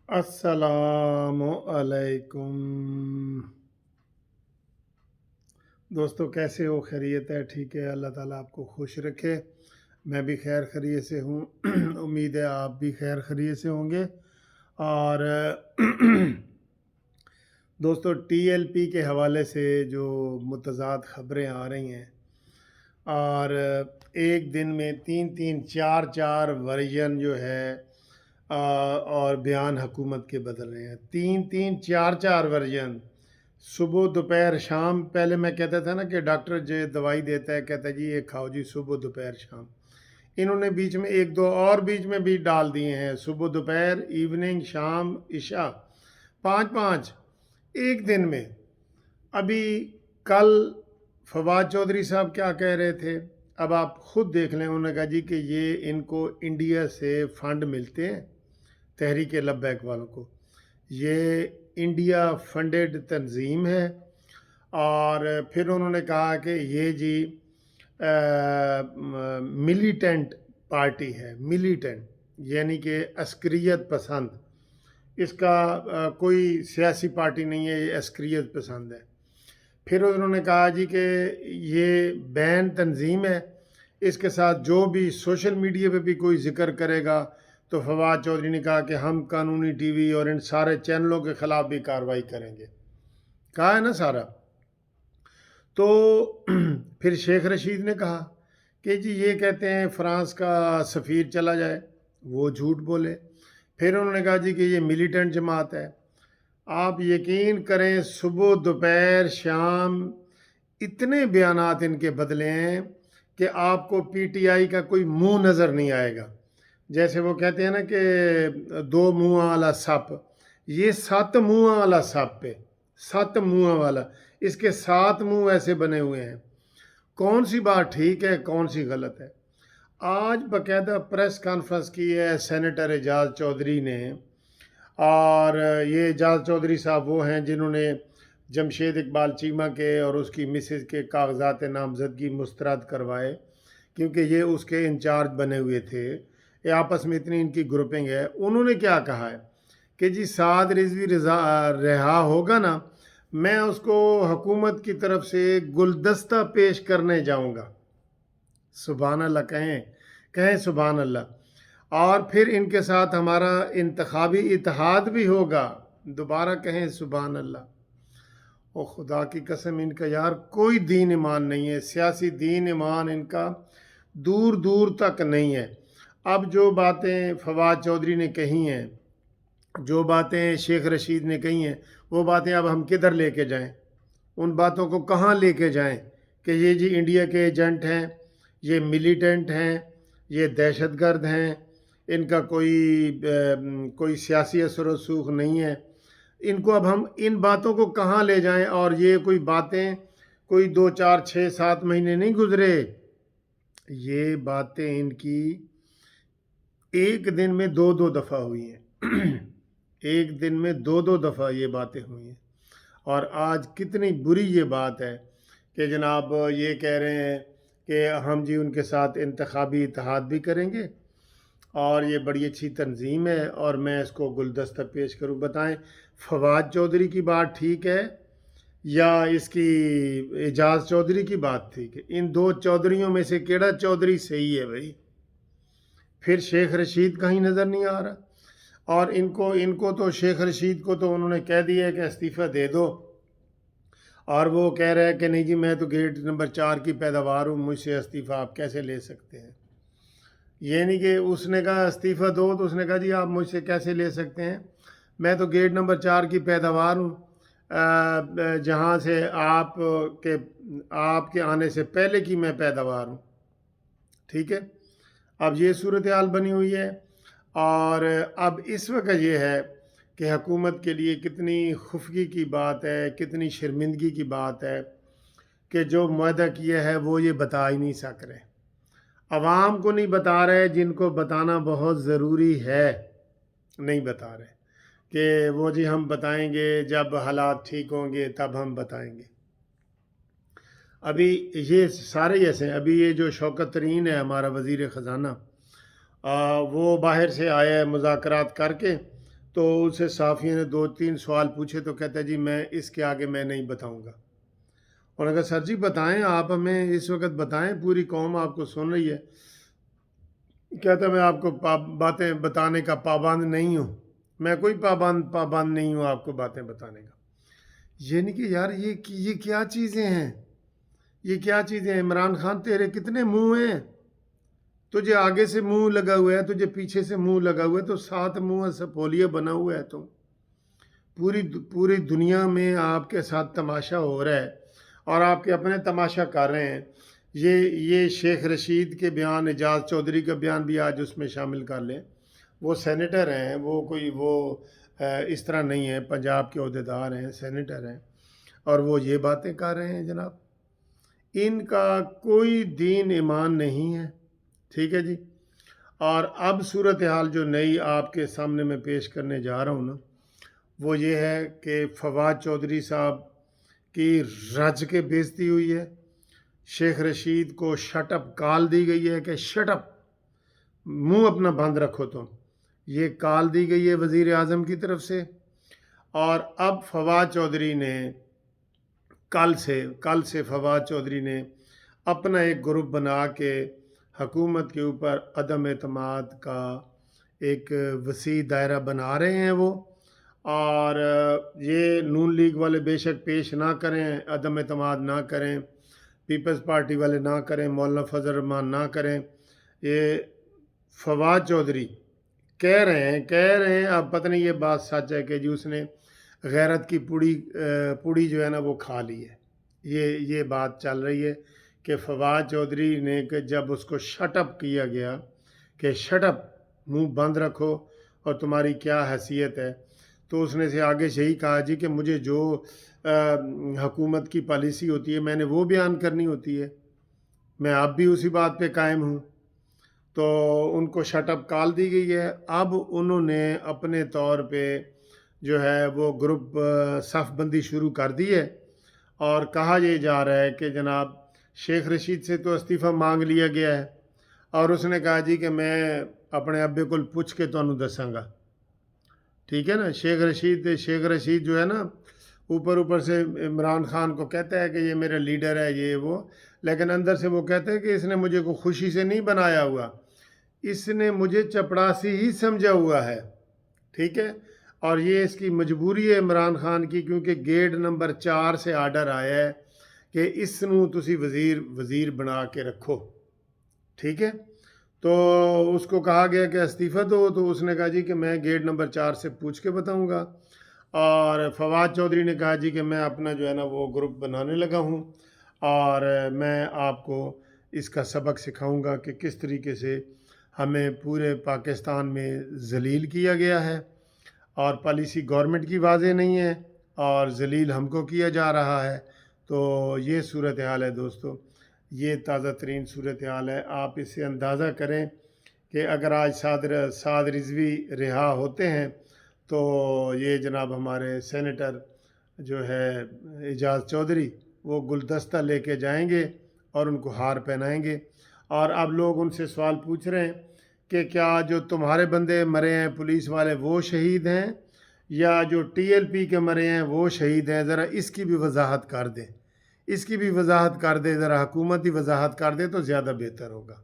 अस्सलाम अलैकुम। दोस्तों कैसे हो? खैरियत है? ठीक है, अल्लाह ताला आपको खुश रखे। मैं भी खैर खैरियत से हूँ। उम्मीद है आप भी खैर खैरियत से होंगे। और दोस्तों टीएलपी के हवाले से जो मुतज़ाद ख़बरें आ रही हैं और एक दिन में तीन तीन चार चार वर्जन जो है और बयान हुकूमत के बदल रहे हैं। तीन तीन चार चार वर्जन, सुबह दोपहर शाम। पहले मैं कहता था ना कि डॉक्टर जो दवाई देता है कहता है जी ये खाओ जी, सुबह दोपहर शाम। इन्होंने बीच में एक दो और बीच में भी डाल दिए हैं, सुबह दोपहर इवनिंग शाम इशा, पाँच पाँच एक दिन में। अभी कल फवाद चौधरी साहब क्या कह रहे थे, अब आप खुद देख लें। उन्होंने कहा जी कि ये इनको इंडिया से फंड मिलते हैं, तहरीक लब्बैक वालों को। ये इंडिया फंडेड तंजीम है। और फिर उन्होंने कहा कि ये जी मिलिटेंट पार्टी है, मिलिटेंट यानी कि अस्करियत पसंद। इसका कोई सियासी पार्टी नहीं है, ये अस्करियत पसंद है। फिर उन्होंने कहा जी कि ये बैन तंजीम है, इसके साथ जो भी सोशल मीडिया पे भी कोई जिक्र करेगा तो फवाद चौधरी ने कहा कि हम कानूनी टीवी और इन सारे चैनलों के ख़िलाफ़ भी कार्रवाई करेंगे। कहा है ना सारा। तो फिर शेख रशीद ने कहा कि जी ये कहते हैं फ्रांस का सफ़ीर चला जाए, वो झूठ बोले। फिर उन्होंने कहा जी कि ये मिलिटेंट जमात है। आप यकीन करें, सुबह दोपहर शाम इतने बयानात इनके बदले हैं कि आपको पीटीआई का कोई मुंह नज़र नहीं आएगा। जैसे वो कहते हैं ना कि दो मुँह वाला सप, ये सात मुँह वाला सप है, सात मुँह वाला। इसके सात मुंह ऐसे बने हुए हैं। कौन सी बात ठीक है, कौन सी गलत है? आज बाकायदा प्रेस कॉन्फ्रेंस की है सेनेटर एजाज चौधरी ने। और ये एजाज चौधरी साहब वो हैं जिन्होंने जमशेद इकबाल चीमा के और उसकी मिसेज के कागजात नामजदगी मुस्तरद करवाए, क्योंकि ये उसके इंचार्ज बने हुए थे। ये आपस में इतनी इनकी ग्रुपिंग है। उन्होंने क्या कहा है कि जी साद रिजवी रहा होगा ना, मैं उसको हुकूमत की तरफ से गुलदस्ता पेश करने जाऊंगा। सुभान अल्लाह कहें, कहें सुभान अल्लाह। और फिर इनके साथ हमारा इंतखाबी इत्तेहाद भी होगा, दोबारा कहें सुभान अल्लाह। ओ खुदा की कसम, इनका यार कोई दीन ईमान नहीं है, सियासी दीन ईमान इनका दूर दूर तक नहीं है। अब जो बातें फवाद चौधरी ने कही हैं, जो बातें शेख रशीद ने कही हैं, वो बातें अब हम किधर लेके जाएं? उन बातों को कहाँ लेके जाएं कि ये जी इंडिया के एजेंट हैं, ये मिलिटेंट हैं, ये दहशतगर्द हैं, इनका कोई सियासी असर रसूख नहीं है। इनको अब हम इन बातों को कहाँ ले जाएं? और ये कोई बातें कोई 2 4 6 7 महीने नहीं गुजरे, ये बातें इनकी एक दिन में दो दो दफ़ा हुई हैं। एक दिन में दो दो दफ़ा ये बातें हुई हैं। और आज कितनी बुरी ये बात है कि जनाब ये कह रहे हैं कि हम जी उनके साथ इंतखाबी इत्तेहाद भी करेंगे और ये बड़ी अच्छी तंजीम है और मैं इसको गुलदस्ता पेश करूं। बताएं, फवाद चौधरी की बात ठीक है या इसकी एजाज चौधरी की बात ठीक है? इन दो चौधरीयों में से केड़ा चौधरी सही है भाई? फिर शेख रशीद कहीं नज़र नहीं आ रहा। और इनको तो शेख रशीद को तो उन्होंने कह दिया है कि इस्तीफ़ा दे दो। और वो कह रहा है कि नहीं जी मैं तो गेट नंबर 4 की पैदावार हूँ, मुझसे इस्तीफ़ा आप कैसे ले सकते हैं? ये नहीं कि उसने कहा इस्तीफ़ा दो तो उसने कहा जी आप मुझसे कैसे ले सकते हैं, मैं तो गेट नंबर 4 की पैदावार हूँ, जहाँ से आपके आने से पहले की मैं पैदावार हूँ। ठीक है, अब ये सूरत हाल बनी हुई है। और अब इस वक्त ये है कि हुकूमत के लिए कितनी खुफगी की बात है, कितनी शर्मिंदगी की बात है कि जो मुआहदा किया है वो ये बता ही नहीं सक रहे, अवाम को नहीं बता रहे, जिनको बताना बहुत ज़रूरी है नहीं बता रहे कि वो जी हम बताएंगे जब हालात ठीक होंगे तब हम बताएंगे। अभी ये सारे ऐसे हैं। अभी ये जो शौकत तरीन है हमारा वज़ीर ख़जाना, वो बाहर से आया है मुज़ाकरात करके, تو اسے صحافیوں نے 2-3 سوال پوچھے تو کہتا ہے جی میں اس کے آگے میں نہیں بتاؤں گا. اور اگر سر جی بتائیں، آپ ہمیں اس وقت بتائیں، پوری قوم آپ کو سن رہی ہے. کہتا ہے میں آپ کو باتیں بتانے کا پابند نہیں ہوں. میں کوئی پابند نہیں ہوں آپ کو باتیں بتانے کا. یعنی کہ یار یہ کیا چیزیں ہیں؟ یہ کیا چیزیں ہیں؟ عمران خان تیرے کتنے منہ ہیں؟ تجھے آگے سے منہ لگا ہوا ہے، تجھے پیچھے سے منہ لگا ہوا ہے، تو 7 منہ سے پولیا بنا ہوا ہے. تم پوری دنیا میں آپ کے ساتھ تماشا ہو رہا ہے اور آپ کے اپنے تماشا کر رہے ہیں. یہ شیخ رشید کے بیان، اعجاز چودھری کا بیان بھی آج اس میں شامل کر لیں. وہ سینیٹر ہیں، وہ اس طرح نہیں ہیں، پنجاب کے عہدیدار ہیں، سینیٹر ہیں، اور وہ یہ باتیں کر رہے ہیں. جناب ان کا کوئی دین ایمان نہیں ہے. ٹھیک ہے جی. اور اب صورتحال جو نئی آپ کے سامنے میں پیش کرنے جا رہا ہوں نا، وہ یہ ہے کہ فواد چودھری صاحب کی رج کے بےزتی ہوئی ہے. شیخ رشید کو شٹ اپ کال دی گئی ہے کہ شٹ اپ، منہ اپنا بند رکھو. تم یہ کال دی گئی ہے وزیر اعظم کی طرف سے. اور اب فواد چودھری نے کل سے فواد چودھری نے اپنا ایک گروپ بنا کے حکومت کے اوپر عدم اعتماد کا ایک وسیع دائرہ بنا رہے ہیں وہ. اور یہ نون لیگ والے بے شک پیش نہ کریں، عدم اعتماد نہ کریں، پیپلز پارٹی والے نہ کریں، مولانا فضل الرحمان نہ کریں. یہ فواد چودھری کہہ رہے ہیں. اب پتہ نہیں یہ بات سچ ہے کہ جی اس نے غیرت کی پوڑی جو ہے نا وہ کھا لی ہے. یہ بات چل رہی ہے کہ فواد چودھری نے کہ جب اس کو شٹ اپ کیا گیا کہ شٹ اپ، منہ بند رکھو اور تمہاری کیا حیثیت ہے، تو اس نے سے آگے سے ہی کہا جی کہ مجھے جو حکومت کی پالیسی ہوتی ہے میں نے وہ بیان کرنی ہوتی ہے. میں اب بھی اسی بات پہ قائم ہوں. تو ان کو شٹ اپ کال دی گئی ہے. اب انہوں نے اپنے طور پہ جو ہے وہ گروپ صف بندی شروع کر دی ہے. اور کہا یہ جا رہا ہے کہ جناب شیخ رشید سے تو استعفیٰ مانگ لیا گیا ہے، اور اس نے کہا جی کہ میں اپنے ابے کو پوچھ کے تو دساں گا. ٹھیک ہے نا. شیخ رشید جو ہے نا اوپر سے عمران خان کو کہتا ہے کہ یہ میرا لیڈر ہے، یہ وہ، لیکن اندر سے وہ کہتے ہیں کہ اس نے مجھے کو خوشی سے نہیں بنایا ہوا، اس نے مجھے چپڑاسی ہی سمجھا ہوا ہے. ٹھیک ہے. اور یہ اس کی مجبوری ہے عمران خان کی، کیونکہ گیٹ نمبر 4 سے آرڈر آیا ہے کہ اس نو تسی وزیر بنا کے رکھو. ٹھیک ہے. تو اس کو کہا گیا کہ استعفیٰ دو، تو اس نے کہا جی کہ میں گیٹ نمبر 4 سے پوچھ کے بتاؤں گا. اور فواد چودھری نے کہا جی کہ میں اپنا جو ہے نا وہ گروپ بنانے لگا ہوں، اور میں آپ کو اس کا سبق سکھاؤں گا کہ کس طریقے سے ہمیں پورے پاکستان میں ذلیل کیا گیا ہے، اور پالیسی گورنمنٹ کی واضح نہیں ہے اور ذلیل ہم کو کیا جا رہا ہے. تو یہ صورتحال ہے دوستو، یہ تازہ ترین صورتحال ہے. آپ اس سے اندازہ کریں کہ اگر آج سعد رضوی رہا ہوتے ہیں تو یہ جناب ہمارے سینیٹر جو ہے اعجاز چودھری وہ گلدستہ لے کے جائیں گے اور ان کو ہار پہنائیں گے. اور اب لوگ ان سے سوال پوچھ رہے ہیں کہ کیا جو تمہارے بندے مرے ہیں پولیس والے وہ شہید ہیں، یا جو ٹی ایل پی کے مرے ہیں وہ شہید ہیں؟ ذرا اس کی بھی وضاحت کر دیں، ذرا حکومتی وضاحت کر دے تو زیادہ بہتر ہوگا.